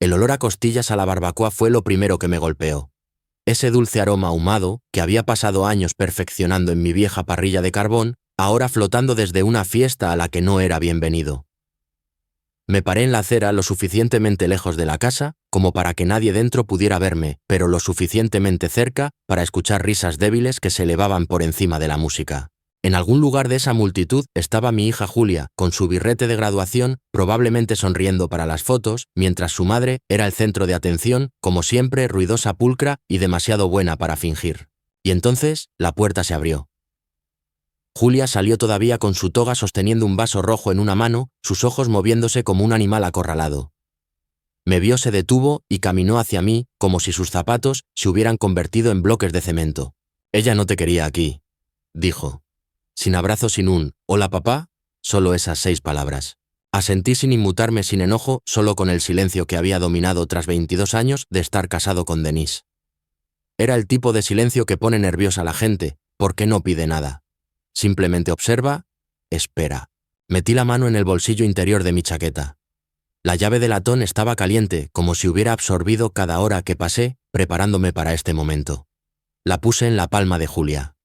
El olor a costillas a la barbacoa fue lo primero que me golpeó. Ese dulce aroma ahumado, que había pasado años perfeccionando en mi vieja parrilla de carbón, ahora flotando desde una fiesta a la que no era bienvenido. Me paré en la acera lo suficientemente lejos de la casa como para que nadie dentro pudiera verme, pero lo suficientemente cerca para escuchar risas débiles que se elevaban por encima de la música. En algún lugar de esa multitud estaba mi hija Julia, con su birrete de graduación, probablemente sonriendo para las fotos, mientras su madre era el centro de atención, como siempre ruidosa, pulcra y demasiado buena para fingir. Y entonces la puerta se abrió. Julia salió todavía con su toga sosteniendo un vaso rojo en una mano, sus ojos moviéndose como un animal acorralado. Me vio, se detuvo y caminó hacia mí como si sus zapatos se hubieran convertido en bloques de cemento. «Ella no te quería aquí», dijo. Sin abrazo, sin un «hola papá», solo esas 6 palabras. Asentí sin inmutarme, sin enojo, solo con el silencio que había dominado tras 22 años de estar casado con Denise. Era el tipo de silencio que pone nerviosa a la gente, porque no pide nada. Simplemente observa, espera. Metí la mano en el bolsillo interior de mi chaqueta. La llave de latón estaba caliente, como si hubiera absorbido cada hora que pasé preparándome para este momento. La puse en la palma de Julia.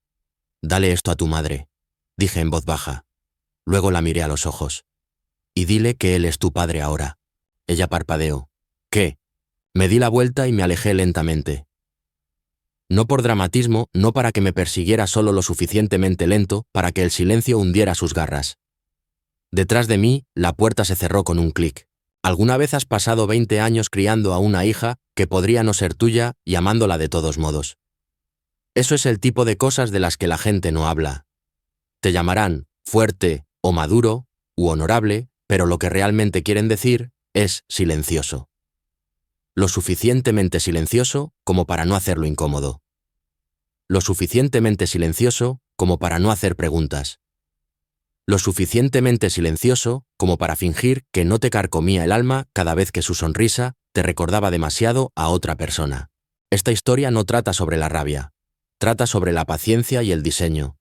«Dale esto a tu madre», dije en voz baja. Luego la miré a los ojos. «Y dile que él es tu padre ahora». Ella parpadeó. «¿Qué?». Me di la vuelta y me alejé lentamente. No por dramatismo, no para que me persiguiera, solo lo suficientemente lento para que el silencio hundiera sus garras. Detrás de mí, la puerta se cerró con un clic. ¿Alguna vez has pasado 20 años criando a una hija que podría no ser tuya y amándola de todos modos? Eso es el tipo de cosas de las que la gente no habla. Te llamarán fuerte o maduro u honorable, pero lo que realmente quieren decir es silencioso. Lo suficientemente silencioso como para no hacerlo incómodo. Lo suficientemente silencioso como para no hacer preguntas. Lo suficientemente silencioso como para fingir que no te carcomía el alma cada vez que su sonrisa te recordaba demasiado a otra persona. Esta historia no trata sobre la rabia, trata sobre la paciencia y el diseño.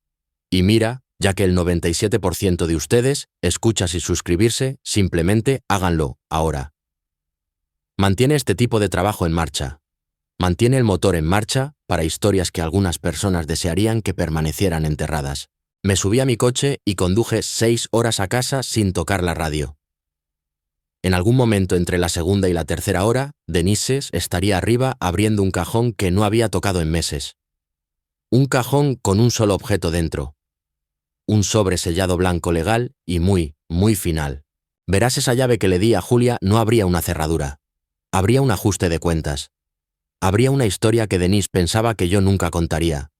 Y mira, ya que el 97% de ustedes escucha sin suscribirse, simplemente háganlo ahora. Mantiene este tipo de trabajo en marcha. Mantiene el motor en marcha para historias que algunas personas desearían que permanecieran enterradas. Me subí a mi coche y conduje 6 horas a casa sin tocar la radio. En algún momento entre la segunda y la tercera hora, Denise estaría arriba abriendo un cajón que no había tocado en meses. Un cajón con un solo objeto dentro. Un sobre sellado blanco legal y muy, muy final. Verás, esa llave que le di a Julia no abría una cerradura. Habría un ajuste de cuentas. Habría una historia que Denise pensaba que yo nunca contaría.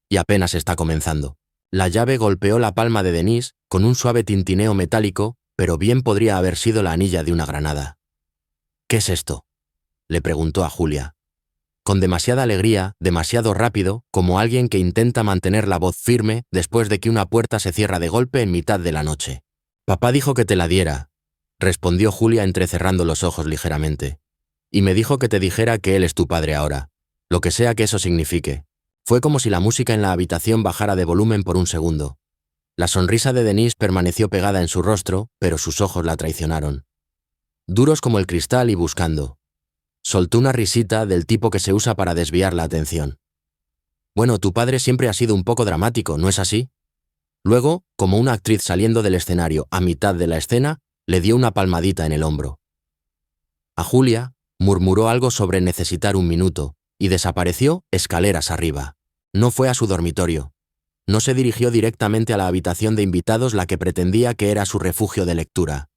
Y apenas está comenzando. La llave golpeó la palma de Denise con un suave tintineo metálico, pero bien podría haber sido la anilla de una granada. «¿Qué es esto?», le preguntó a Julia. Con demasiada alegría, demasiado rápido, como alguien que intenta mantener la voz firme después de que una puerta se cierra de golpe en mitad de la noche. «Papá dijo que te la diera», respondió Julia entrecerrando los ojos ligeramente. «Y me dijo que te dijera que él es tu padre ahora, lo que sea que eso signifique». Fue como si la música en la habitación bajara de volumen por un segundo. La sonrisa de Denise permaneció pegada en su rostro, pero sus ojos la traicionaron. Duros como el cristal y buscando. Soltó una risita del tipo que se usa para desviar la atención. «Bueno, tu padre siempre ha sido un poco dramático, ¿no es así?». Luego, como una actriz saliendo del escenario a mitad de la escena, le dio una palmadita en el hombro. A Julia murmuró algo sobre necesitar un minuto y desapareció escaleras arriba. No fue a su dormitorio. No se dirigió directamente a la habitación de invitados, la que pretendía que era su refugio de lectura.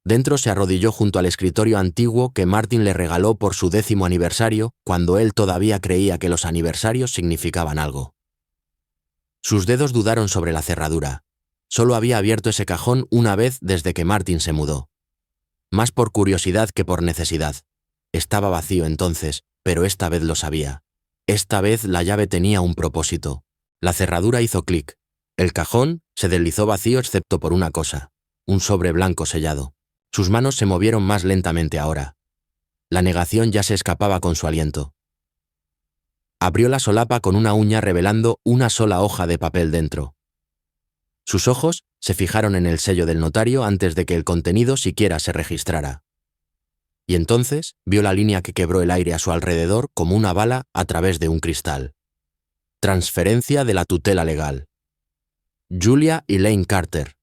Dentro se arrodilló junto al escritorio antiguo que Martin le regaló por su 10º aniversario, cuando él todavía creía que los aniversarios significaban algo. Sus dedos dudaron sobre la cerradura. Solo había abierto ese cajón una vez desde que Martin se mudó. Más por curiosidad que por necesidad. Estaba vacío entonces, pero esta vez lo sabía. Esta vez la llave tenía un propósito. La cerradura hizo clic. El cajón se deslizó vacío excepto por una cosa: un sobre blanco sellado. Sus manos se movieron más lentamente ahora. La negación ya se escapaba con su aliento. Abrió la solapa con una uña revelando una sola hoja de papel dentro. Sus ojos se fijaron en el sello del notario antes de que el contenido siquiera se registrara. y entonces vio la línea que quebró el aire a su alrededor como una bala a través de un cristal. Transferencia de la tutela legal. Julia Elaine Carter.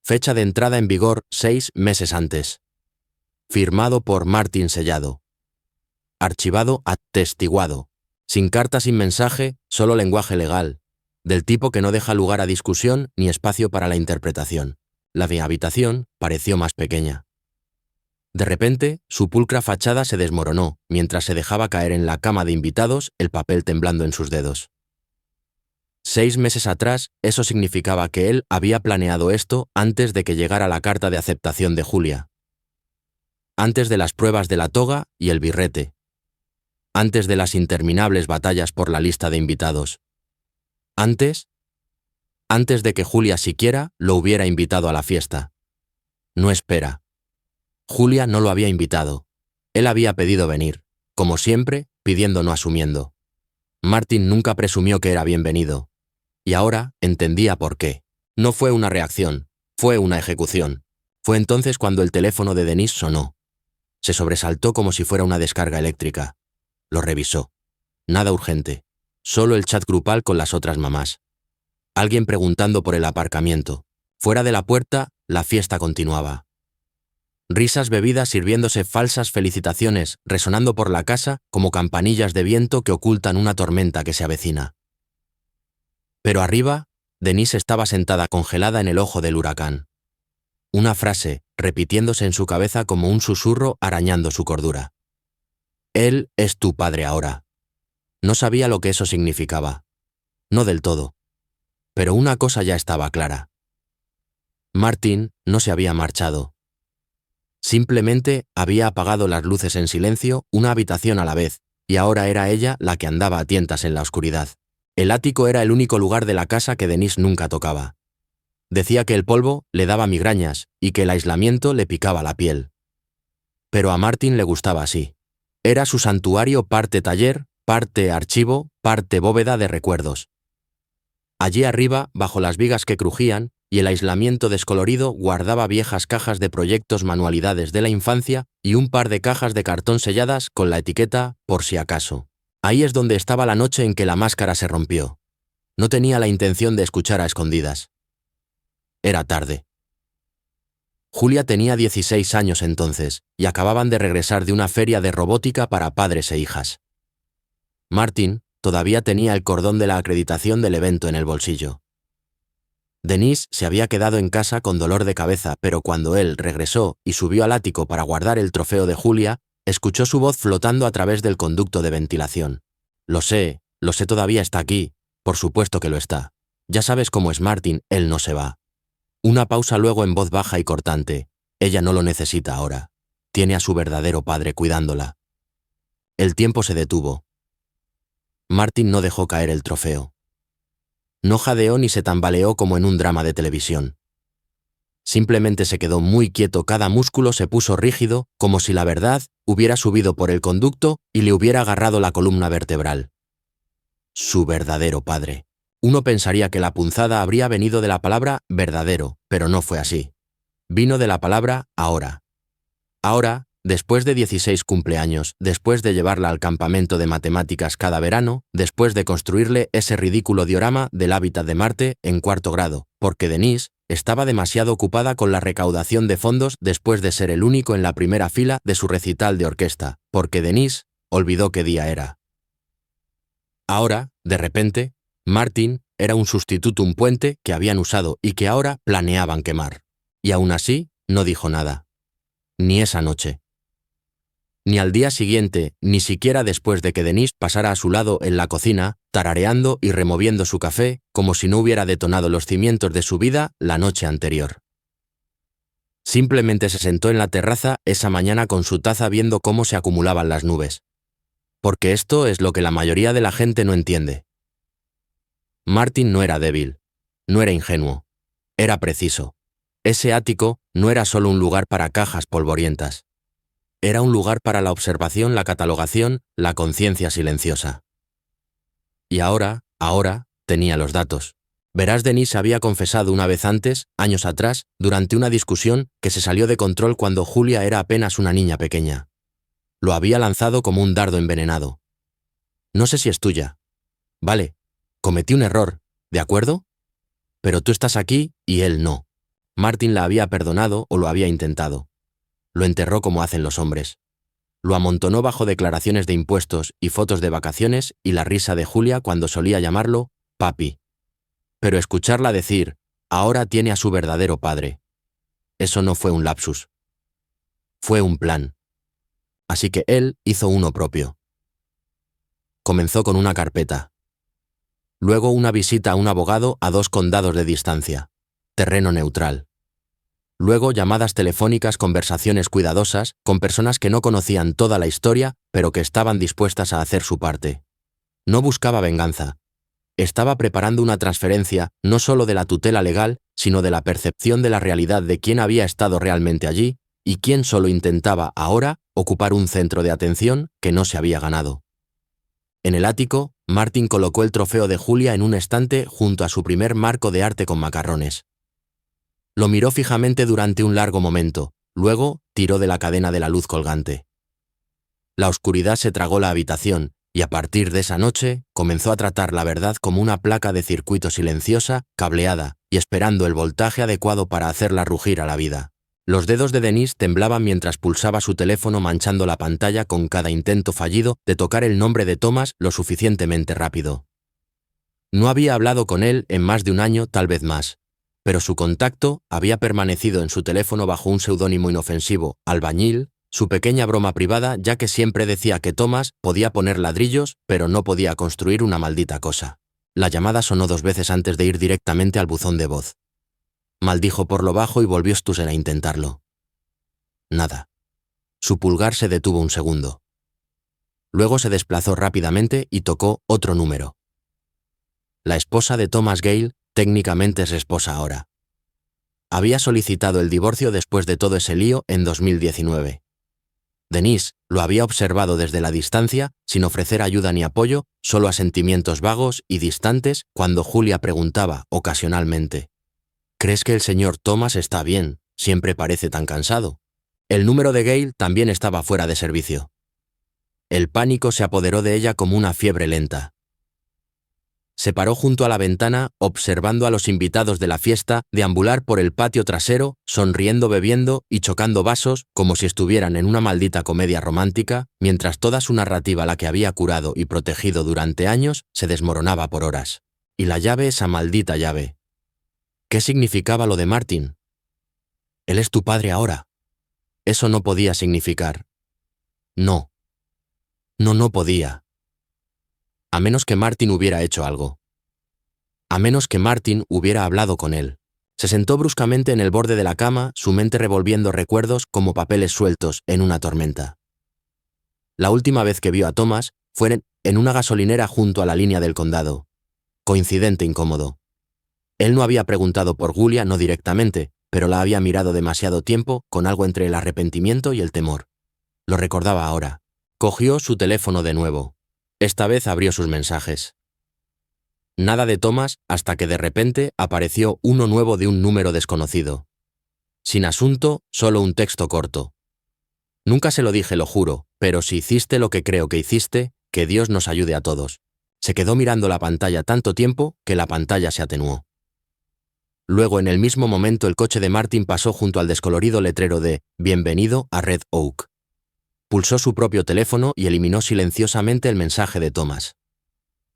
Fecha de entrada en vigor 6 meses antes. Firmado por Martin Sellado. Archivado atestiguado. Sin carta, sin mensaje, solo lenguaje legal, del tipo que no deja lugar a discusión ni espacio para la interpretación. La de habitación pareció más pequeña. De repente, su pulcra fachada se desmoronó mientras se dejaba caer en la cama de invitados, el papel temblando en sus dedos. 6 meses atrás, eso significaba que él había planeado esto antes de que llegara la carta de aceptación de Julia. Antes de las pruebas de la toga y el birrete. Antes de las interminables batallas por la lista de invitados. Antes de que Julia siquiera lo hubiera invitado a la fiesta. No espera. Julia no lo había invitado. Él había pedido venir, como siempre, pidiendo no asumiendo. Martin nunca presumió que era bienvenido. Y ahora entendía por qué. No fue una reacción, fue una ejecución. Fue entonces cuando el teléfono de Denise sonó. Se sobresaltó como si fuera una descarga eléctrica. Lo revisó. Nada urgente. Solo el chat grupal con las otras mamás. Alguien preguntando por el aparcamiento. Fuera de la puerta, la fiesta continuaba. Risas bebidas sirviéndose falsas felicitaciones, resonando por la casa como campanillas de viento que ocultan una tormenta que se avecina. Pero arriba, Denise estaba sentada congelada en el ojo del huracán. Una frase, repitiéndose en su cabeza como un susurro arañando su cordura. Él es tu padre ahora. No sabía lo que eso significaba. No del todo. Pero una cosa ya estaba clara. Martin no se había marchado. Simplemente había apagado las luces en silencio, una habitación a la vez, y ahora era ella la que andaba a tientas en la oscuridad. El ático era el único lugar de la casa que Denise nunca tocaba. Decía que el polvo le daba migrañas y que el aislamiento le picaba la piel. Pero a Martin le gustaba así. Era su santuario parte taller, parte archivo, parte bóveda de recuerdos. Allí arriba, bajo las vigas que crujían, y el aislamiento descolorido, guardaba viejas cajas de proyectos manualidades de la infancia y un par de cajas de cartón selladas con la etiqueta por si acaso. Ahí es donde estaba la noche en que la máscara se rompió. No tenía la intención de escuchar a escondidas. Era tarde. Julia tenía 16 años entonces, y acababan de regresar de una feria de robótica para padres e hijas. Martin todavía tenía el cordón de la acreditación del evento en el bolsillo. Denise se había quedado en casa con dolor de cabeza, pero cuando él regresó y subió al ático para guardar el trofeo de Julia, escuchó su voz flotando a través del conducto de ventilación. Lo sé, todavía está aquí. Por supuesto que lo está. Ya sabes cómo es Martin, él no se va. Una pausa luego en voz baja y cortante. Ella no lo necesita ahora. Tiene a su verdadero padre cuidándola. El tiempo se detuvo. Martin no dejó caer el trofeo. No jadeó ni se tambaleó como en un drama de televisión. Simplemente se quedó muy quieto, cada músculo se puso rígido, como si la verdad hubiera subido por el conducto y le hubiera agarrado la columna vertebral. Su verdadero padre. Uno pensaría que la punzada habría venido de la palabra verdadero, pero no fue así. Vino de la palabra ahora. Ahora, después de 16 cumpleaños, después de llevarla al campamento de matemáticas cada verano, después de construirle ese ridículo diorama del hábitat de Marte en 4º grado, porque Denise estaba demasiado ocupada con la recaudación de fondos después de ser el único en la primera fila de su recital de orquesta, porque Denise olvidó qué día era. Ahora, de repente, Martin era un sustituto, un puente que habían usado y que ahora planeaban quemar. Y aún así, no dijo nada. Ni esa noche. Ni al día siguiente, ni siquiera después de que Denise pasara a su lado en la cocina, tarareando y removiendo su café, como si no hubiera detonado los cimientos de su vida la noche anterior. Simplemente se sentó en la terraza esa mañana con su taza viendo cómo se acumulaban las nubes. Porque esto es lo que la mayoría de la gente no entiende. Martin no era débil, no era ingenuo, era preciso. Ese ático no era solo un lugar para cajas polvorientas. Era un lugar para la observación, la catalogación, la conciencia silenciosa. Y ahora, tenía los datos. Verás, Denise había confesado una vez antes, años atrás, durante una discusión, que se salió de control cuando Julia era apenas una niña pequeña. Lo había lanzado como un dardo envenenado. No sé si es tuya. Vale, cometí un error, ¿de acuerdo? Pero tú estás aquí y él no. Martin la había perdonado o lo había intentado. Lo enterró como hacen los hombres. Lo amontonó bajo declaraciones de impuestos y fotos de vacaciones y la risa de Julia cuando solía llamarlo papi. Pero escucharla decir, ahora tiene a su verdadero padre. Eso no fue un lapsus. Fue un plan. Así que él hizo uno propio. Comenzó con una carpeta. Luego una visita a un abogado a 2 condados de distancia. Terreno neutral. Luego llamadas telefónicas, conversaciones cuidadosas con personas que no conocían toda la historia, pero que estaban dispuestas a hacer su parte. No buscaba venganza. Estaba preparando una transferencia no solo de la tutela legal, sino de la percepción de la realidad de quién había estado realmente allí y quién solo intentaba ahora ocupar un centro de atención que no se había ganado. En el ático, Martin colocó el trofeo de Julia en un estante junto a su primer marco de arte con macarrones. Lo miró fijamente durante un largo momento, luego tiró de la cadena de la luz colgante. La oscuridad se tragó la habitación, y a partir de esa noche comenzó a tratar la verdad como una placa de circuito silenciosa, cableada, y esperando el voltaje adecuado para hacerla rugir a la vida. Los dedos de Denise temblaban mientras pulsaba su teléfono, manchando la pantalla con cada intento fallido de tocar el nombre de Thomas lo suficientemente rápido. No había hablado con él en más de un año, tal vez más, pero su contacto había permanecido en su teléfono bajo un seudónimo inofensivo, Albañil, su pequeña broma privada, ya que siempre decía que Thomas podía poner ladrillos, pero no podía construir una maldita cosa. La llamada sonó 2 veces antes de ir directamente al buzón de voz. Maldijo por lo bajo y volvió Stussen a intentarlo. Nada. Su pulgar se detuvo un segundo. Luego se desplazó rápidamente y tocó otro número. La esposa de Thomas Gale, técnicamente es esposa ahora. Había solicitado el divorcio después de todo ese lío en 2019. Denise lo había observado desde la distancia, sin ofrecer ayuda ni apoyo, solo asentimientos vagos y distantes cuando Julia preguntaba, ocasionalmente: ¿crees que el señor Thomas está bien? Siempre parece tan cansado. El número de Gale también estaba fuera de servicio. El pánico se apoderó de ella como una fiebre lenta. Se paró junto a la ventana, observando a los invitados de la fiesta deambular por el patio trasero, sonriendo, bebiendo y chocando vasos como si estuvieran en una maldita comedia romántica, mientras toda su narrativa, la que había curado y protegido durante años, se desmoronaba por horas. Y la llave, esa maldita llave. ¿Qué significaba lo de Martin? Él es tu padre ahora. Eso no podía significar. No. No podía. A menos que Martin hubiera hecho algo. A menos que Martin hubiera hablado con él. Se sentó bruscamente en el borde de la cama, su mente revolviendo recuerdos como papeles sueltos en una tormenta. La última vez que vio a Thomas fue en una gasolinera junto a la línea del condado. Coincidente incómodo. Él no había preguntado por Julia, no directamente, pero la había mirado demasiado tiempo, con algo entre el arrepentimiento y el temor. Lo recordaba ahora. Cogió su teléfono de nuevo. Esta vez abrió sus mensajes. Nada de Thomas hasta que de repente apareció uno nuevo de un número desconocido. Sin asunto, solo un texto corto. Nunca se lo dije, lo juro, pero si hiciste lo que creo que hiciste, que Dios nos ayude a todos. Se quedó mirando la pantalla tanto tiempo que la pantalla se atenuó. Luego, en el mismo momento, el coche de Martin pasó junto al descolorido letrero de «Bienvenido a Red Oak». Pulsó su propio teléfono y eliminó silenciosamente el mensaje de Thomas.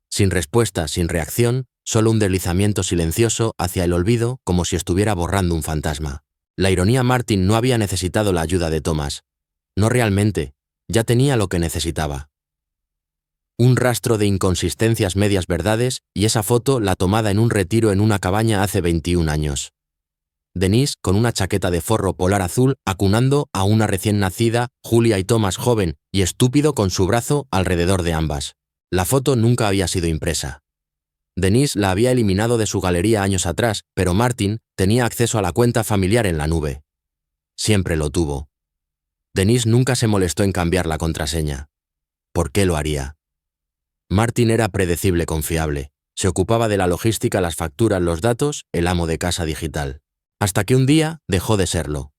Sin respuesta, sin reacción, solo un deslizamiento silencioso hacia el olvido, como si estuviera borrando un fantasma. La ironía: Martin no había necesitado la ayuda de Thomas. No realmente, ya tenía lo que necesitaba. Un rastro de inconsistencias, medias verdades, y esa foto, la tomada en un retiro en una cabaña hace 21 años. Denise, con una chaqueta de forro polar azul, acunando a una recién nacida, Julia y Thomas joven y estúpido con su brazo alrededor de ambas. La foto nunca había sido impresa. Denise la había eliminado de su galería años atrás, pero Martin tenía acceso a la cuenta familiar en la nube. Siempre lo tuvo. Denise nunca se molestó en cambiar la contraseña. ¿Por qué lo haría? Martin era predecible, confiable. Se ocupaba de la logística, las facturas, los datos, el amo de casa digital. Hasta que un día dejó de serlo.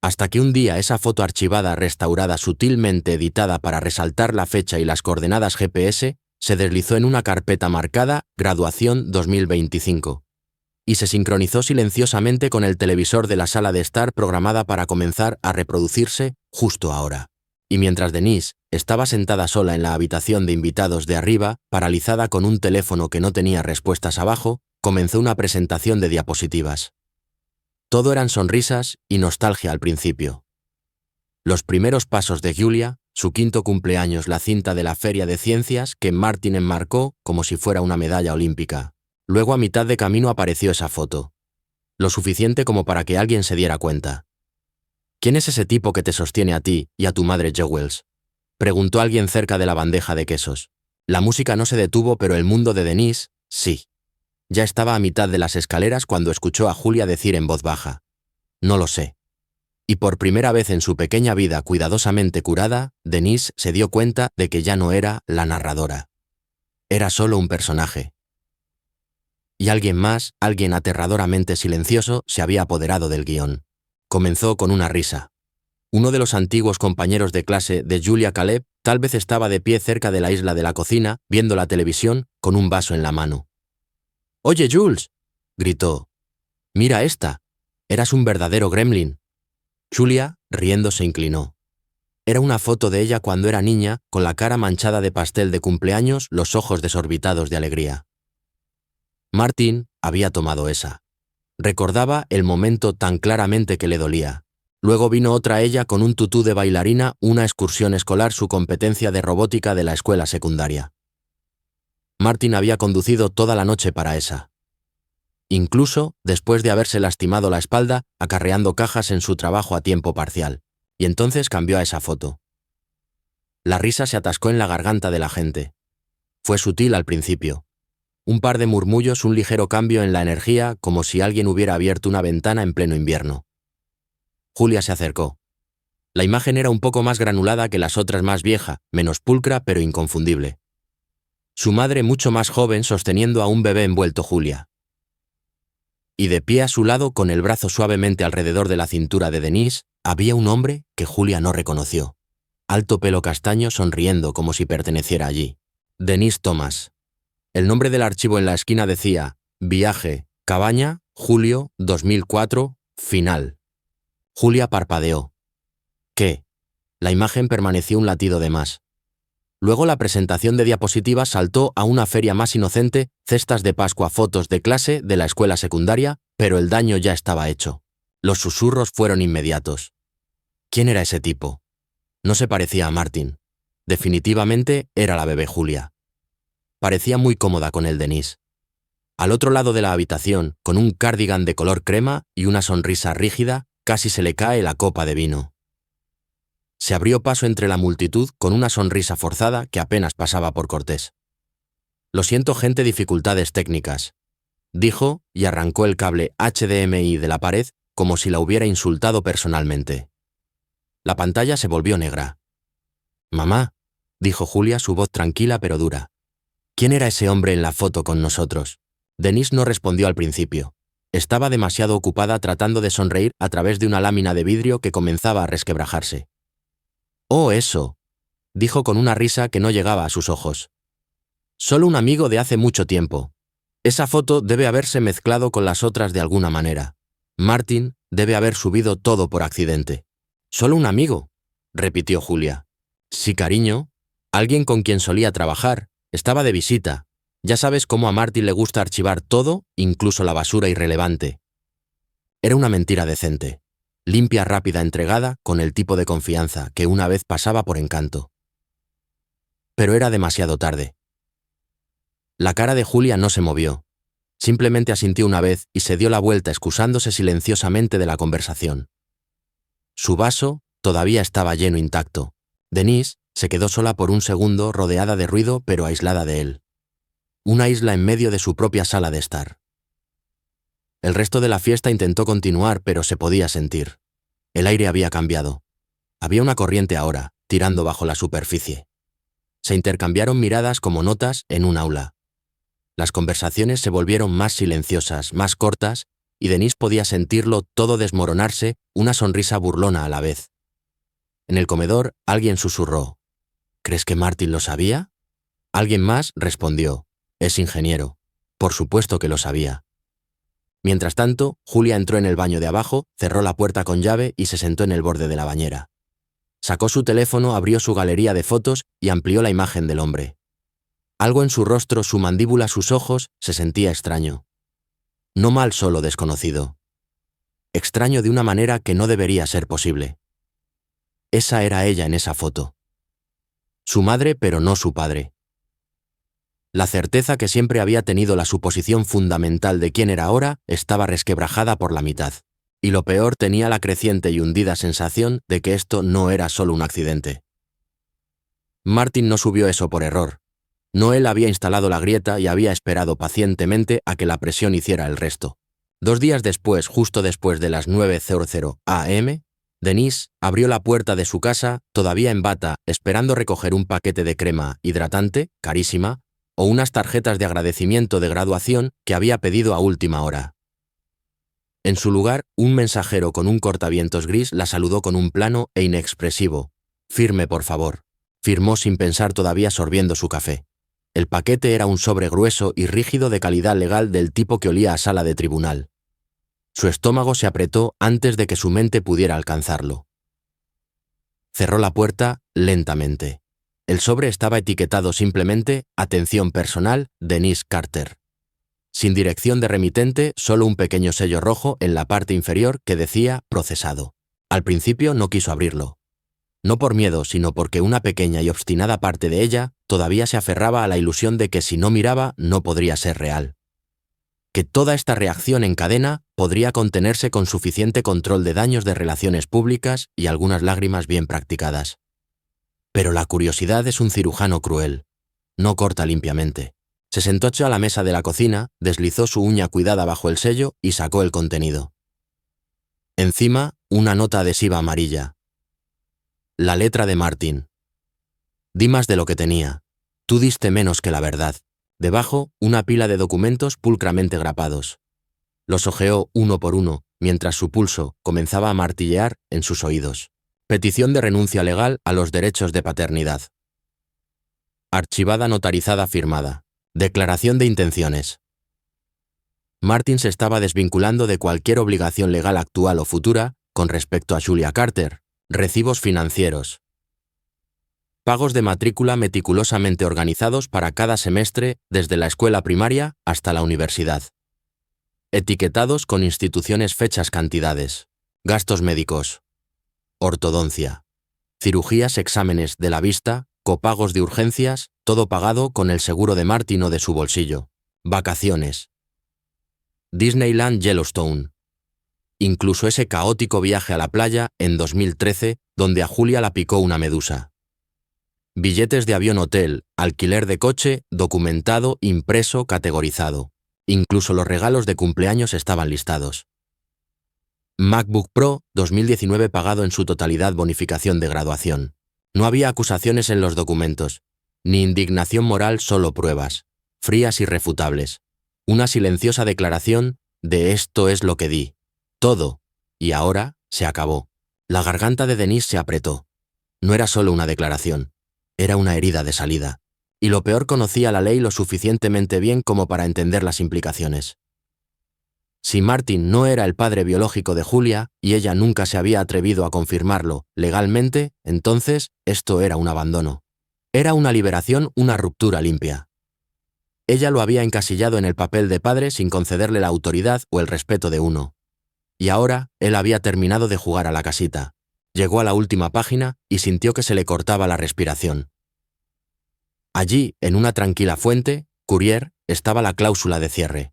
Hasta que un día esa foto archivada, restaurada, sutilmente editada para resaltar la fecha y las coordenadas GPS, se deslizó en una carpeta marcada Graduación 2025 y se sincronizó silenciosamente con el televisor de la sala de estar programada para comenzar a reproducirse justo ahora. Y mientras Denise estaba sentada sola en la habitación de invitados de arriba, paralizada con un teléfono que no tenía respuestas abajo, comenzó una presentación de diapositivas. Todo eran sonrisas y nostalgia al principio. Los primeros pasos de Julia, su 5º cumpleaños, la cinta de la Feria de Ciencias que Martin enmarcó como si fuera una medalla olímpica. Luego, a mitad de camino, apareció esa foto. Lo suficiente como para que alguien se diera cuenta. ¿Quién es ese tipo que te sostiene a ti y a tu madre, Jowells?, preguntó alguien cerca de la bandeja de quesos. La música no se detuvo, pero el mundo de Denise, sí. Ya estaba a mitad de las escaleras cuando escuchó a Julia decir en voz baja: «No lo sé». Y por primera vez en su pequeña vida cuidadosamente curada, Denise se dio cuenta de que ya no era la narradora. Era solo un personaje. Y alguien más, alguien aterradoramente silencioso, se había apoderado del guión. Comenzó con una risa. Uno de los antiguos compañeros de clase de Julia Caleb tal vez estaba de pie cerca de la isla de la cocina, viendo la televisión, con un vaso en la mano. «Oye, Jules», gritó. «Mira esta. Eras un verdadero gremlin». Julia, riendo, se inclinó. Era una foto de ella cuando era niña, con la cara manchada de pastel de cumpleaños, los ojos desorbitados de alegría. Martin había tomado esa. Recordaba el momento tan claramente que le dolía. Luego vino otra, ella con un tutú de bailarina, una excursión escolar, su competencia de robótica de la escuela secundaria. Martin había conducido toda la noche para esa. Incluso después de haberse lastimado la espalda, acarreando cajas en su trabajo a tiempo parcial. Y entonces cambió a esa foto. La risa se atascó en la garganta de la gente. Fue sutil al principio. Un par de murmullos, un ligero cambio en la energía, como si alguien hubiera abierto una ventana en pleno invierno. Julia se acercó. La imagen era un poco más granulada que las otras, más vieja, menos pulcra, pero inconfundible. Su madre, mucho más joven, sosteniendo a un bebé envuelto. Julia. Y de pie a su lado, con el brazo suavemente alrededor de la cintura de Denise, había un hombre que Julia no reconoció. Alto, pelo castaño, sonriendo como si perteneciera allí. Denise Thomas. El nombre del archivo en la esquina decía: Viaje, Cabaña, julio 2004, final. Julia parpadeó. ¿Qué? La imagen permaneció un latido de más. Luego la presentación de diapositivas saltó a una feria más inocente, cestas de Pascua, fotos de clase de la escuela secundaria, pero el daño ya estaba hecho. Los susurros fueron inmediatos. ¿Quién era ese tipo? No se parecía a Martin. Definitivamente era la bebé Julia. Parecía muy cómoda con el Denise. Al otro lado de la habitación, con un cardigan de color crema y una sonrisa rígida, casi se le cae la copa de vino. Se abrió paso entre la multitud con una sonrisa forzada que apenas pasaba por cortés. «Lo siento, gente, dificultades técnicas», dijo, y arrancó el cable HDMI de la pared como si la hubiera insultado personalmente. La pantalla se volvió negra. «Mamá», dijo Julia, su voz tranquila pero dura. «¿Quién era ese hombre en la foto con nosotros?» Denise no respondió al principio. Estaba demasiado ocupada tratando de sonreír a través de una lámina de vidrio que comenzaba a resquebrajarse. «Oh, eso», dijo con una risa que no llegaba a sus ojos. «Solo un amigo de hace mucho tiempo. Esa foto debe haberse mezclado con las otras de alguna manera. Martin debe haber subido todo por accidente». «¿Solo un amigo?», repitió Julia. «Sí, cariño. Alguien con quien solía trabajar. Estaba de visita. Ya sabes cómo a Martin le gusta archivar todo, incluso la basura irrelevante». Era una mentira decente. Limpia, rápida, entregada, con el tipo de confianza que una vez pasaba por encanto. Pero era demasiado tarde. La cara de Julia no se movió. Simplemente asintió una vez y se dio la vuelta, excusándose silenciosamente de la conversación. Su vaso todavía estaba lleno, intacto. Denise se quedó sola por un segundo, rodeada de ruido pero aislada de él. Una isla en medio de su propia sala de estar. El resto de la fiesta intentó continuar, pero se podía sentir. El aire había cambiado. Había una corriente ahora, tirando bajo la superficie. Se intercambiaron miradas como notas en un aula. Las conversaciones se volvieron más silenciosas, más cortas, y Denise podía sentirlo todo desmoronarse, una sonrisa burlona a la vez. En el comedor, alguien susurró: ¿Crees que Martin lo sabía? Alguien más respondió: es ingeniero. Por supuesto que lo sabía. Mientras tanto, Julia entró en el baño de abajo, cerró la puerta con llave y se sentó en el borde de la bañera. Sacó su teléfono, abrió su galería de fotos y amplió la imagen del hombre. Algo en su rostro, su mandíbula, sus ojos, se sentía extraño. No mal solo desconocido. Extraño de una manera que no debería ser posible. Esa era ella en esa foto. Su madre, pero no su padre. La certeza que siempre había tenido, la suposición fundamental de quién era ahora, estaba resquebrajada por la mitad. Y lo peor, tenía la creciente y hundida sensación de que esto no era solo un accidente. Martin no subió eso por error. No, él había instalado la grieta y había esperado pacientemente a que la presión hiciera el resto. 2 días después, justo después de las 9:00 am, Denise abrió la puerta de su casa, todavía en bata, esperando recoger un paquete de crema hidratante, carísima, o unas tarjetas de agradecimiento de graduación que había pedido a última hora. En su lugar, un mensajero con un cortavientos gris la saludó con un plano e inexpresivo: «Firme, por favor». Firmó sin pensar, todavía sorbiendo su café. El paquete era un sobre grueso y rígido de calidad legal, del tipo que olía a sala de tribunal. Su estómago se apretó antes de que su mente pudiera alcanzarlo. Cerró la puerta lentamente. El sobre estaba etiquetado simplemente: «Atención personal, Denise Carter». Sin dirección de remitente, solo un pequeño sello rojo en la parte inferior que decía «procesado». Al principio no quiso abrirlo. No por miedo, sino porque una pequeña y obstinada parte de ella todavía se aferraba a la ilusión de que si no miraba no podría ser real. Que toda esta reacción en cadena podría contenerse con suficiente control de daños de relaciones públicas y algunas lágrimas bien practicadas. Pero la curiosidad es un cirujano cruel. No corta limpiamente. Se sentó a la mesa de la cocina, deslizó su uña cuidada bajo el sello y sacó el contenido. Encima, una nota adhesiva amarilla. La letra de Martin. Di más de lo que tenía. Tú diste menos que la verdad. Debajo, una pila de documentos pulcramente grapados. Los hojeó uno por uno, mientras su pulso comenzaba a martillear en sus oídos. Petición de renuncia legal a los derechos de paternidad. Archivada, notarizada, firmada. Declaración de intenciones. Martin se estaba desvinculando de cualquier obligación legal actual o futura con respecto a Julia Carter. Recibos financieros. Pagos de matrícula meticulosamente organizados para cada semestre, desde la escuela primaria hasta la universidad. Etiquetados con instituciones, fechas, cantidades. Gastos médicos. Ortodoncia. Cirugías, exámenes de la vista, copagos de urgencias, todo pagado con el seguro de Martin o de su bolsillo. Vacaciones. Disneyland, Yellowstone. Incluso ese caótico viaje a la playa en 2013, donde a Julia la picó una medusa. Billetes de avión, hotel, alquiler de coche, documentado, impreso, categorizado. Incluso los regalos de cumpleaños estaban listados. MacBook Pro 2019 pagado en su totalidad, bonificación de graduación. No había acusaciones en los documentos, ni indignación moral, solo pruebas, frías y irrefutables. Una silenciosa declaración de «esto es lo que di». Todo, y ahora se acabó. La garganta de Denise se apretó. No era solo una declaración, era una herida de salida. Y lo peor, conocía la ley lo suficientemente bien como para entender las implicaciones. Si Martin no era el padre biológico de Julia, y ella nunca se había atrevido a confirmarlo legalmente, entonces esto era un abandono. Era una liberación, una ruptura limpia. Ella lo había encasillado en el papel de padre sin concederle la autoridad o el respeto de uno. Y ahora, él había terminado de jugar a la casita. Llegó a la última página y sintió que se le cortaba la respiración. Allí, en una tranquila fuente, Courier, estaba la cláusula de cierre.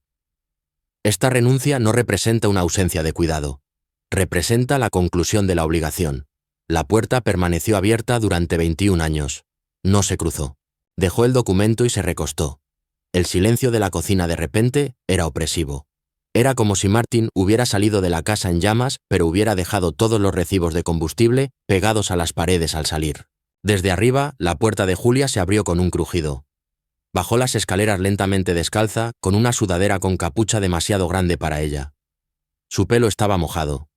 Esta renuncia no representa una ausencia de cuidado. Representa la conclusión de la obligación. La puerta permaneció abierta durante 21 años. No se cruzó. Dejó el documento y se recostó. El silencio de la cocina de repente era opresivo. Era como si Martin hubiera salido de la casa en llamas, pero hubiera dejado todos los recibos de combustible pegados a las paredes al salir. Desde arriba, la puerta de Julia se abrió con un crujido. Bajó las escaleras lentamente descalza, con una sudadera con capucha demasiado grande para ella. Su pelo estaba mojado.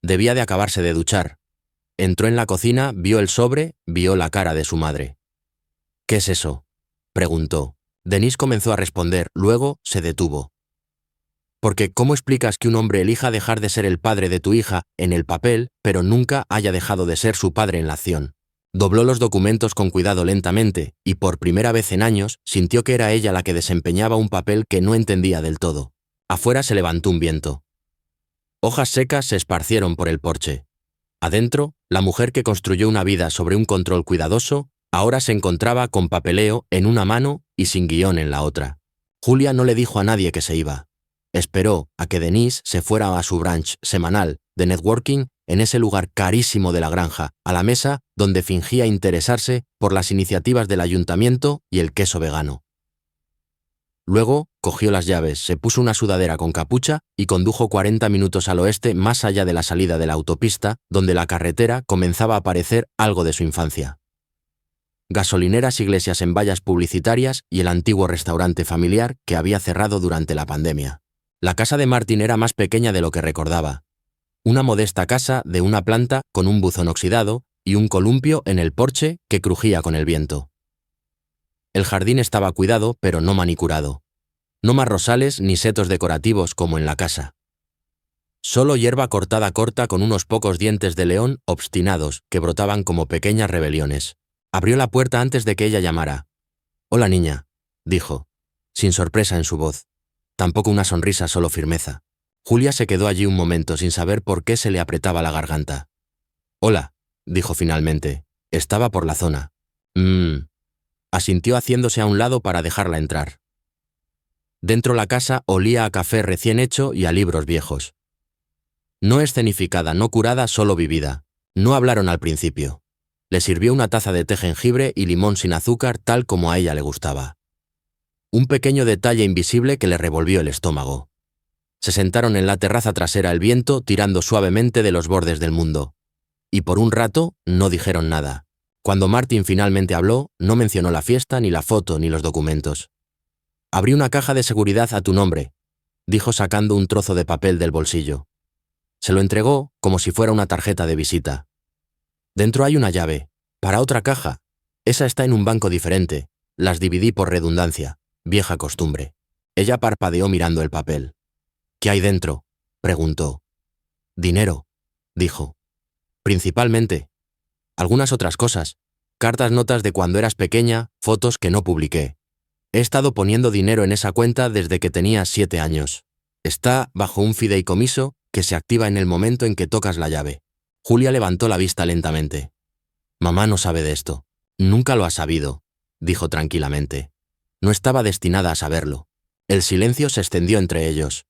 Debía de acabarse de duchar. Entró en la cocina, vio el sobre, vio la cara de su madre. «¿Qué es eso?», preguntó. Denise comenzó a responder, luego se detuvo. «Porque ¿cómo explicas que un hombre elija dejar de ser el padre de tu hija en el papel, pero nunca haya dejado de ser su padre en la acción?» Dobló los documentos con cuidado lentamente, y por primera vez en años sintió que era ella la que desempeñaba un papel que no entendía del todo. Afuera se levantó un viento. Hojas secas se esparcieron por el porche. Adentro, la mujer que construyó una vida sobre un control cuidadoso, ahora se encontraba con papeleo en una mano y sin guión en la otra. Julia no le dijo a nadie que se iba. Esperó a que Denise se fuera a su brunch semanal de networking en ese lugar carísimo de la granja, a la mesa donde fingía interesarse por las iniciativas del ayuntamiento y el queso vegano. Luego cogió las llaves, se puso una sudadera con capucha y condujo 40 minutos al oeste, más allá de la salida de la autopista, donde la carretera comenzaba a parecer algo de su infancia. Gasolineras, iglesias en vallas publicitarias y el antiguo restaurante familiar que había cerrado durante la pandemia. La casa de Martin era más pequeña de lo que recordaba. Una modesta casa de una planta con un buzón oxidado y un columpio en el porche que crujía con el viento. El jardín estaba cuidado, pero no manicurado. No más rosales ni setos decorativos como en la casa. Solo hierba cortada corta con unos pocos dientes de león obstinados que brotaban como pequeñas rebeliones. Abrió la puerta antes de que ella llamara. «Hola, niña», dijo, sin sorpresa en su voz. Tampoco una sonrisa, solo firmeza. Julia se quedó allí un momento sin saber por qué se le apretaba la garganta. «Hola», dijo finalmente. Estaba por la zona. Asintió haciéndose a un lado para dejarla entrar. Dentro la casa olía a café recién hecho y a libros viejos. No escenificada, no curada, solo vivida. No hablaron al principio. Le sirvió una taza de té jengibre y limón sin azúcar, tal como a ella le gustaba. Un pequeño detalle invisible que le revolvió el estómago. Se sentaron en la terraza trasera, el viento tirando suavemente de los bordes del mundo. Y por un rato no dijeron nada. Cuando Martin finalmente habló, no mencionó la fiesta, ni la foto, ni los documentos. «Abrí una caja de seguridad a tu nombre», dijo sacando un trozo de papel del bolsillo. Se lo entregó como si fuera una tarjeta de visita. «Dentro hay una llave, para otra caja. Esa está en un banco diferente. Las dividí por redundancia. Vieja costumbre». Ella parpadeó mirando el papel. «¿Qué hay dentro?», preguntó. «Dinero», dijo. «Principalmente. Algunas otras cosas. Cartas, notas de cuando eras pequeña, fotos que no publiqué. He estado poniendo dinero en esa cuenta desde que tenía 7 años. Está bajo un fideicomiso que se activa en el momento en que tocas la llave». Julia levantó la vista lentamente. «Mamá no sabe de esto». «Nunca lo ha sabido», dijo tranquilamente. No estaba destinada a saberlo. El silencio se extendió entre ellos.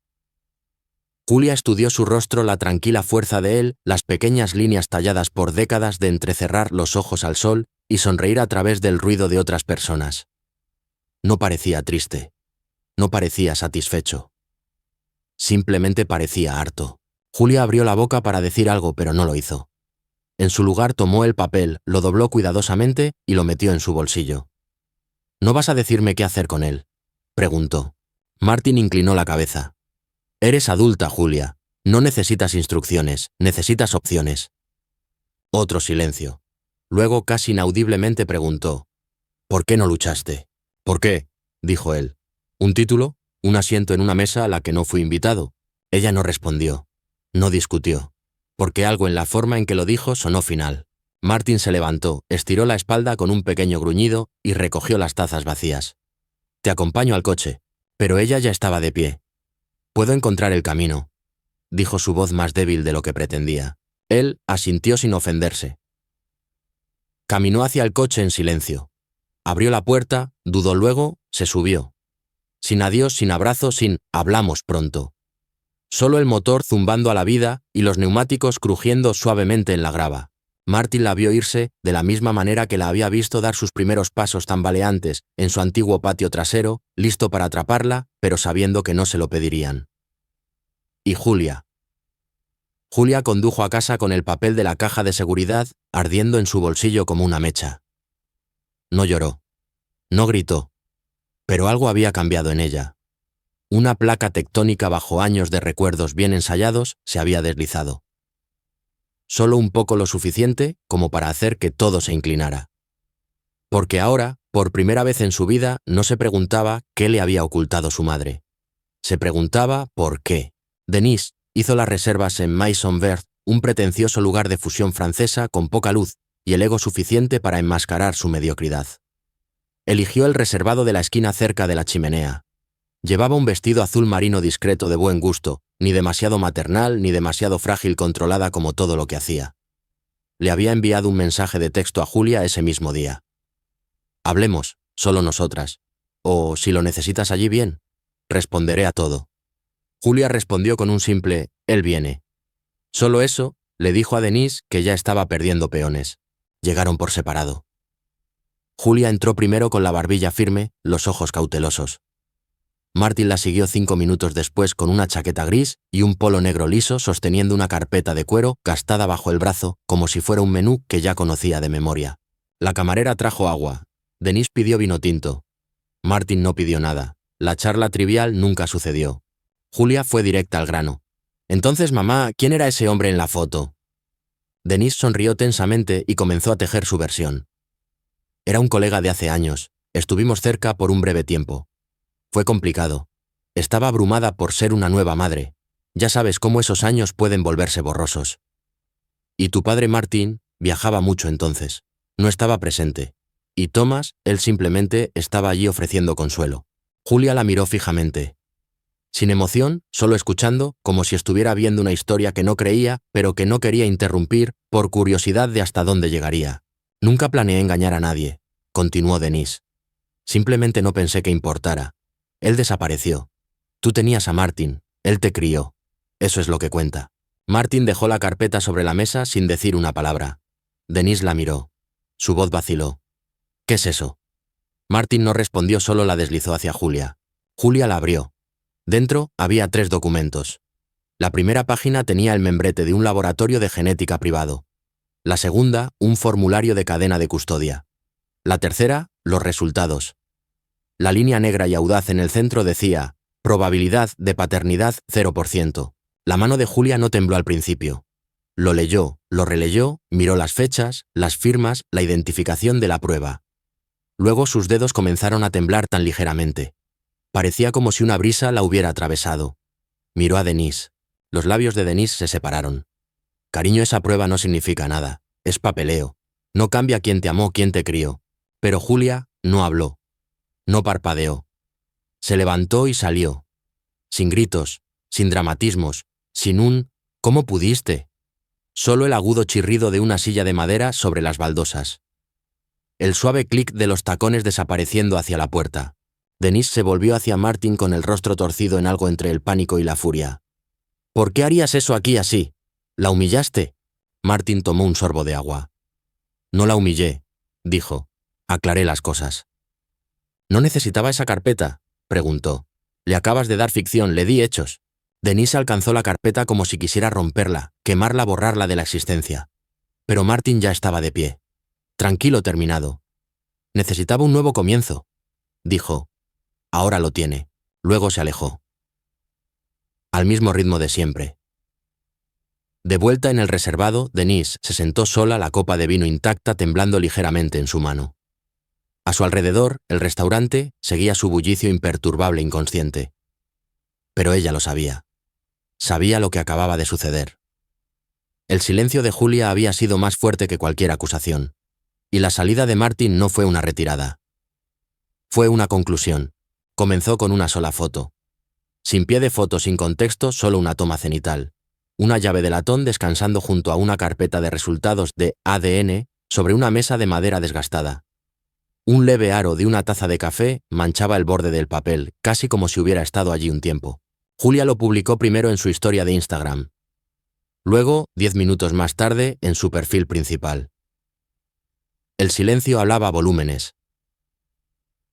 Julia estudió su rostro, la tranquila fuerza de él, las pequeñas líneas talladas por décadas de entrecerrar los ojos al sol y sonreír a través del ruido de otras personas. No parecía triste. No parecía satisfecho. Simplemente parecía harto. Julia abrió la boca para decir algo, pero no lo hizo. En su lugar tomó el papel, lo dobló cuidadosamente y lo metió en su bolsillo. «¿No vas a decirme qué hacer con él?», preguntó. Martin inclinó la cabeza. «Eres adulta, Julia. No necesitas instrucciones, necesitas opciones». Otro silencio. Luego, casi inaudiblemente, preguntó. «¿Por qué no luchaste?». «¿Por qué?», dijo él. «¿Un título? ¿Un asiento en una mesa a la que no fui invitado?». Ella no respondió. No discutió. Porque algo en la forma en que lo dijo sonó final. Martin se levantó, estiró la espalda con un pequeño gruñido y recogió las tazas vacías. «Te acompaño al coche». Pero ella ya estaba de pie. «Puedo encontrar el camino», dijo su voz más débil de lo que pretendía. Él asintió sin ofenderse. Caminó hacia el coche en silencio. Abrió la puerta, dudó luego, se subió. Sin adiós, sin abrazo, sin «hablamos pronto». Solo el motor zumbando a la vida y los neumáticos crujiendo suavemente en la grava. Martin la vio irse de la misma manera que la había visto dar sus primeros pasos tambaleantes en su antiguo patio trasero, listo para atraparla, pero sabiendo que no se lo pedirían. Y Julia. Julia condujo a casa con el papel de la caja de seguridad ardiendo en su bolsillo como una mecha. No lloró. No gritó. Pero algo había cambiado en ella. Una placa tectónica bajo años de recuerdos bien ensayados se había deslizado. Solo un poco lo suficiente como para hacer que todo se inclinara. Porque ahora, por primera vez en su vida, no se preguntaba qué le había ocultado su madre. Se preguntaba por qué. Denise hizo las reservas en Maison Verte, un pretencioso lugar de fusión francesa con poca luz y el ego suficiente para enmascarar su mediocridad. Eligió el reservado de la esquina cerca de la chimenea. Llevaba un vestido azul marino discreto de buen gusto, ni demasiado maternal ni demasiado frágil controlada como todo lo que hacía. Le había enviado un mensaje de texto a Julia ese mismo día. Hablemos, solo nosotras. O, si lo necesitas allí, bien. Responderé a todo. Julia respondió con un simple, él viene. Solo eso le dijo a Denise que ya estaba perdiendo peones. Llegaron por separado. Julia entró primero con la barbilla firme, los ojos cautelosos. Martin la siguió 5 minutos después con una chaqueta gris y un polo negro liso sosteniendo una carpeta de cuero gastada bajo el brazo como si fuera un menú que ya conocía de memoria. La camarera trajo agua. Denise pidió vino tinto. Martin no pidió nada. La charla trivial nunca sucedió. Julia fue directa al grano. Entonces, mamá, ¿quién era ese hombre en la foto? Denise sonrió tensamente y comenzó a tejer su versión. Era un colega de hace años. Estuvimos cerca por un breve tiempo. Fue complicado. Estaba abrumada por ser una nueva madre. Ya sabes cómo esos años pueden volverse borrosos. Y tu padre Martin viajaba mucho entonces. No estaba presente. Y Thomas, él simplemente estaba allí ofreciendo consuelo. Julia la miró fijamente. Sin emoción, solo escuchando, como si estuviera viendo una historia que no creía, pero que no quería interrumpir, por curiosidad de hasta dónde llegaría. Nunca planeé engañar a nadie, continuó Denise. Simplemente no pensé que importara. Él desapareció. Tú tenías a Martin, él te crió. Eso es lo que cuenta. Martin dejó la carpeta sobre la mesa sin decir una palabra. Denise la miró. Su voz vaciló. ¿Qué es eso? Martin no respondió, solo la deslizó hacia Julia. Julia la abrió. Dentro había 3 documentos. La primera página tenía el membrete de un laboratorio de genética privado. La segunda, un formulario de cadena de custodia. La tercera, los resultados. La línea negra y audaz en el centro decía, probabilidad de paternidad 0%. La mano de Julia no tembló al principio. Lo leyó, lo releyó, miró las fechas, las firmas, la identificación de la prueba. Luego sus dedos comenzaron a temblar tan ligeramente. Parecía como si una brisa la hubiera atravesado. Miró a Denise. Los labios de Denise se separaron. Cariño, esa prueba no significa nada. Es papeleo. No cambia quién te amó, quién te crió. Pero Julia no habló. No parpadeó. Se levantó y salió. Sin gritos, sin dramatismos, sin un ¿cómo pudiste? Solo el agudo chirrido de una silla de madera sobre las baldosas. El suave clic de los tacones desapareciendo hacia la puerta. Denise se volvió hacia Martin con el rostro torcido en algo entre el pánico y la furia. ¿Por qué harías eso aquí así? ¿La humillaste? Martin tomó un sorbo de agua. No la humillé, dijo. Aclaré las cosas. ¿No necesitaba esa carpeta?, preguntó. Le acabas de dar ficción, le di hechos. Denise alcanzó la carpeta como si quisiera romperla, quemarla, borrarla de la existencia. Pero Martin ya estaba de pie. Tranquilo, terminado. Necesitaba un nuevo comienzo, dijo. Ahora lo tiene. Luego se alejó. Al mismo ritmo de siempre. De vuelta en el reservado, Denise se sentó sola, la copa de vino intacta, temblando ligeramente en su mano. A su alrededor, el restaurante seguía su bullicio imperturbable, inconsciente. Pero ella lo sabía. Sabía lo que acababa de suceder. El silencio de Julia había sido más fuerte que cualquier acusación. Y la salida de Martin no fue una retirada. Fue una conclusión. Comenzó con una sola foto. Sin pie de foto, sin contexto, solo una toma cenital. Una llave de latón descansando junto a una carpeta de resultados de ADN sobre una mesa de madera desgastada. Un leve aro de una taza de café manchaba el borde del papel, casi como si hubiera estado allí un tiempo. Julia lo publicó primero en su historia de Instagram. Luego, 10 minutos más tarde, en su perfil principal. El silencio hablaba a volúmenes.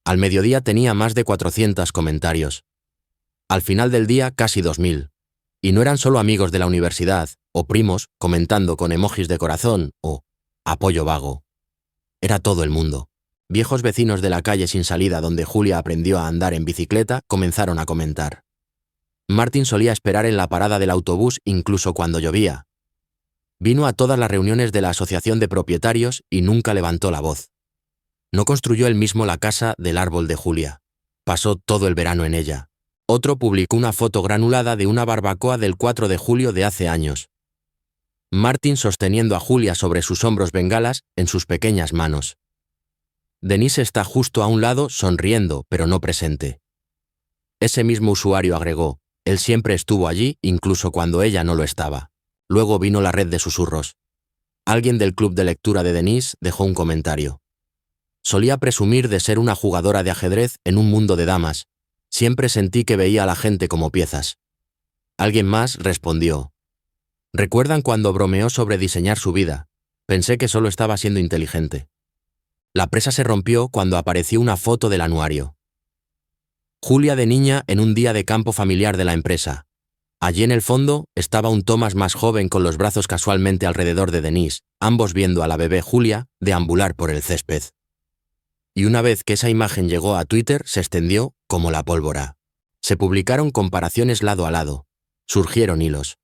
Al mediodía tenía más de 400 comentarios. Al final del día, casi 2000. Y no eran solo amigos de la universidad, o primos comentando con emojis de corazón, o apoyo vago. Era todo el mundo. Viejos vecinos de la calle sin salida donde Julia aprendió a andar en bicicleta comenzaron a comentar. Martin solía esperar en la parada del autobús incluso cuando llovía. Vino a todas las reuniones de la asociación de propietarios y nunca levantó la voz. No construyó él mismo la casa del árbol de Julia. Pasó todo el verano en ella. Otro publicó una foto granulada de una barbacoa del 4 de julio de hace años. Martin sosteniendo a Julia sobre sus hombros bengalas en sus pequeñas manos. Denise está justo a un lado, sonriendo, pero no presente. Ese mismo usuario agregó, él siempre estuvo allí, incluso cuando ella no lo estaba. Luego vino la red de susurros. Alguien del club de lectura de Denise dejó un comentario. Solía presumir de ser una jugadora de ajedrez en un mundo de damas. Siempre sentí que veía a la gente como piezas. Alguien más respondió. ¿Recuerdan cuando bromeó sobre diseñar su vida? Pensé que solo estaba siendo inteligente. La presa se rompió cuando apareció una foto del anuario. Julia de niña en un día de campo familiar de la empresa. Allí en el fondo estaba un Thomas más joven con los brazos casualmente alrededor de Denise, ambos viendo a la bebé Julia deambular por el césped. Y una vez que esa imagen llegó a Twitter, se extendió como la pólvora. Se publicaron comparaciones lado a lado. Surgieron hilos.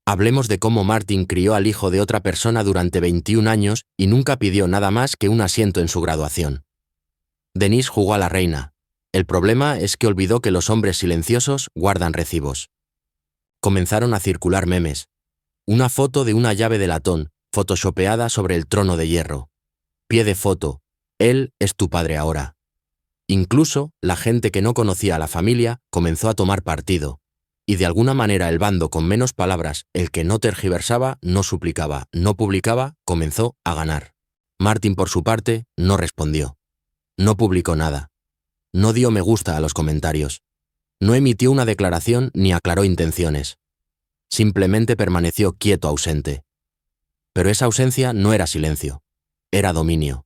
Hablemos de cómo Martin crió al hijo de otra persona durante 21 años y nunca pidió nada más que un asiento en su graduación. Denise jugó a la reina. El problema es que olvidó que los hombres silenciosos guardan recibos. Comenzaron a circular memes. Una foto de una llave de latón, photoshopeada sobre el trono de hierro. Pie de foto. Él es tu padre ahora. Incluso la gente que no conocía a la familia comenzó a tomar partido. Y de alguna manera el bando con menos palabras, el que no tergiversaba, no suplicaba, no publicaba, comenzó a ganar. Martin, por su parte, no respondió. No publicó nada. No dio me gusta a los comentarios. No emitió una declaración ni aclaró intenciones. Simplemente permaneció quieto, ausente. Pero esa ausencia no era silencio. Era dominio.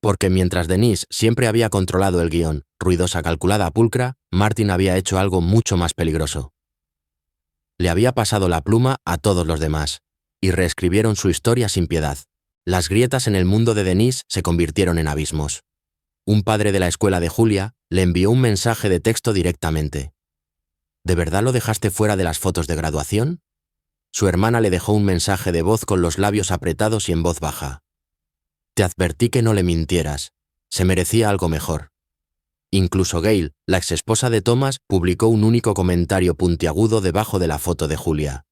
Porque mientras Denise siempre había controlado el guión, ruidosa, calculada, pulcra, Martin había hecho algo mucho más peligroso. Le había pasado la pluma a todos los demás, y reescribieron su historia sin piedad. Las grietas en el mundo de Denise se convirtieron en abismos. Un padre de la escuela de Julia le envió un mensaje de texto directamente. ¿De verdad lo dejaste fuera de las fotos de graduación? Su hermana le dejó un mensaje de voz con los labios apretados y en voz baja. Te advertí que no le mintieras. Se merecía algo mejor. Incluso Gail, la exesposa de Thomas, publicó un único comentario puntiagudo debajo de la foto de Julia.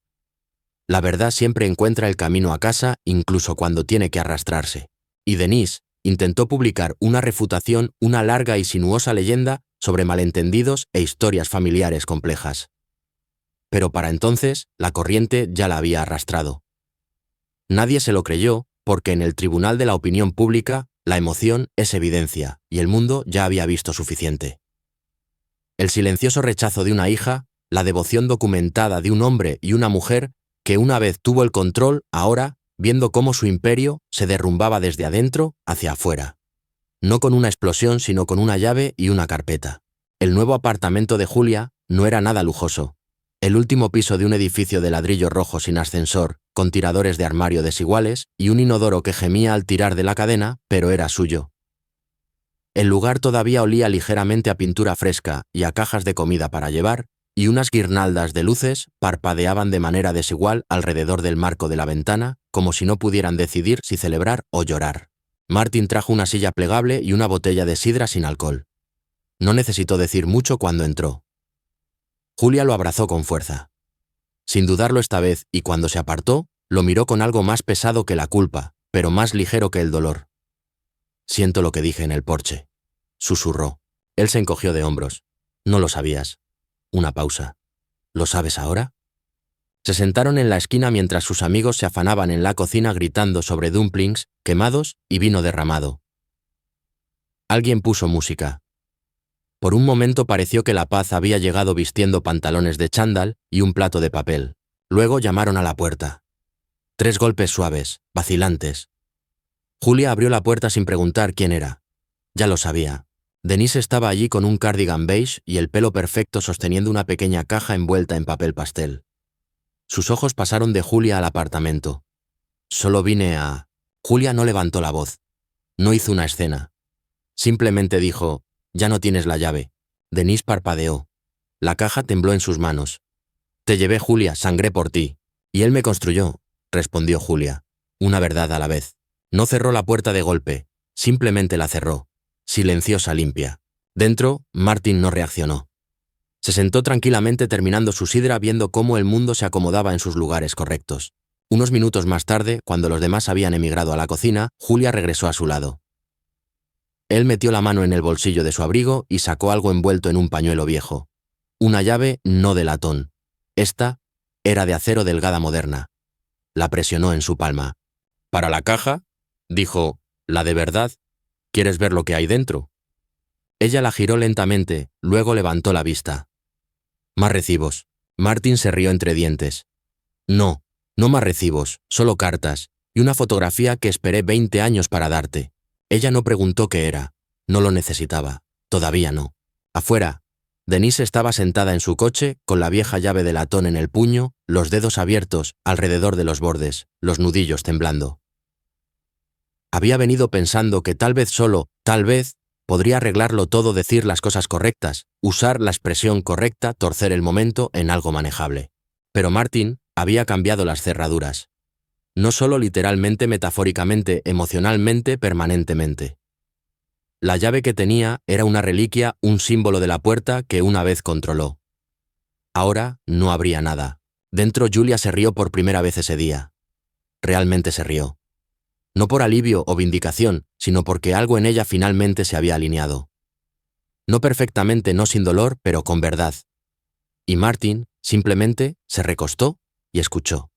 La verdad siempre encuentra el camino a casa, incluso cuando tiene que arrastrarse. Y Denise intentó publicar una refutación, una larga y sinuosa leyenda sobre malentendidos e historias familiares complejas. Pero para entonces, la corriente ya la había arrastrado. Nadie se lo creyó, porque en el tribunal de la opinión pública, la emoción es evidencia, y el mundo ya había visto suficiente. El silencioso rechazo de una hija, la devoción documentada de un hombre y una mujer que una vez tuvo el control, ahora, viendo cómo su imperio se derrumbaba desde adentro hacia afuera. No con una explosión, sino con una llave y una carpeta. El nuevo apartamento de Julia no era nada lujoso. El último piso de un edificio de ladrillo rojo sin ascensor, con tiradores de armario desiguales y un inodoro que gemía al tirar de la cadena, pero era suyo. El lugar todavía olía ligeramente a pintura fresca y a cajas de comida para llevar, y unas guirnaldas de luces parpadeaban de manera desigual alrededor del marco de la ventana, como si no pudieran decidir si celebrar o llorar. Martin trajo una silla plegable y una botella de sidra sin alcohol. No necesitó decir mucho cuando entró. Julia lo abrazó con fuerza. Sin dudarlo esta vez, y cuando se apartó, lo miró con algo más pesado que la culpa, pero más ligero que el dolor. Siento lo que dije en el porche, susurró. Él se encogió de hombros. No lo sabías. Una pausa. ¿Lo sabes ahora? Se sentaron en la esquina mientras sus amigos se afanaban en la cocina gritando sobre dumplings quemados y vino derramado. Alguien puso música. Por un momento pareció que la paz había llegado vistiendo pantalones de chándal y un plato de papel. Luego llamaron a la puerta. 3 golpes suaves, vacilantes. Julia abrió la puerta sin preguntar quién era. Ya lo sabía. Denise estaba allí con un cardigan beige y el pelo perfecto sosteniendo una pequeña caja envuelta en papel pastel. Sus ojos pasaron de Julia al apartamento. Solo vine a... Julia no levantó la voz. No hizo una escena. Simplemente dijo, «Ya no tienes la llave». Denise parpadeó. La caja tembló en sus manos. «Te llevé, Julia, sangré por ti». «Y él me construyó», respondió Julia. Una verdad a la vez. No cerró la puerta de golpe, simplemente la cerró. Silenciosa, limpia. Dentro, Martin no reaccionó. Se sentó tranquilamente terminando su sidra viendo cómo el mundo se acomodaba en sus lugares correctos. Unos minutos más tarde, cuando los demás habían emigrado a la cocina, Julia regresó a su lado. Él metió la mano en el bolsillo de su abrigo y sacó algo envuelto en un pañuelo viejo. Una llave no de latón. Esta era de acero delgada moderna. La presionó en su palma. «¿Para la caja?», dijo. «¿La de verdad? ¿Quieres ver lo que hay dentro?». Ella la giró lentamente, luego levantó la vista. «Más recibos». Martin se rió entre dientes. «No, no más recibos, solo cartas, y una fotografía que esperé 20 años para darte». Ella no preguntó qué era. No lo necesitaba. Todavía no. Afuera, Denise estaba sentada en su coche, con la vieja llave de latón en el puño, los dedos abiertos alrededor de los bordes, los nudillos temblando. Había venido pensando que tal vez podría arreglarlo todo, decir las cosas correctas, usar la expresión correcta, torcer el momento en algo manejable. Pero Martin había cambiado las cerraduras. No solo literalmente, metafóricamente, emocionalmente, permanentemente. La llave que tenía era una reliquia, un símbolo de la puerta que una vez controló. Ahora no habría nada. Dentro, Julia se rió por primera vez ese día. Realmente se rió. No por alivio o vindicación, sino porque algo en ella finalmente se había alineado. No perfectamente, no sin dolor, pero con verdad. Y Martin simplemente se recostó y escuchó.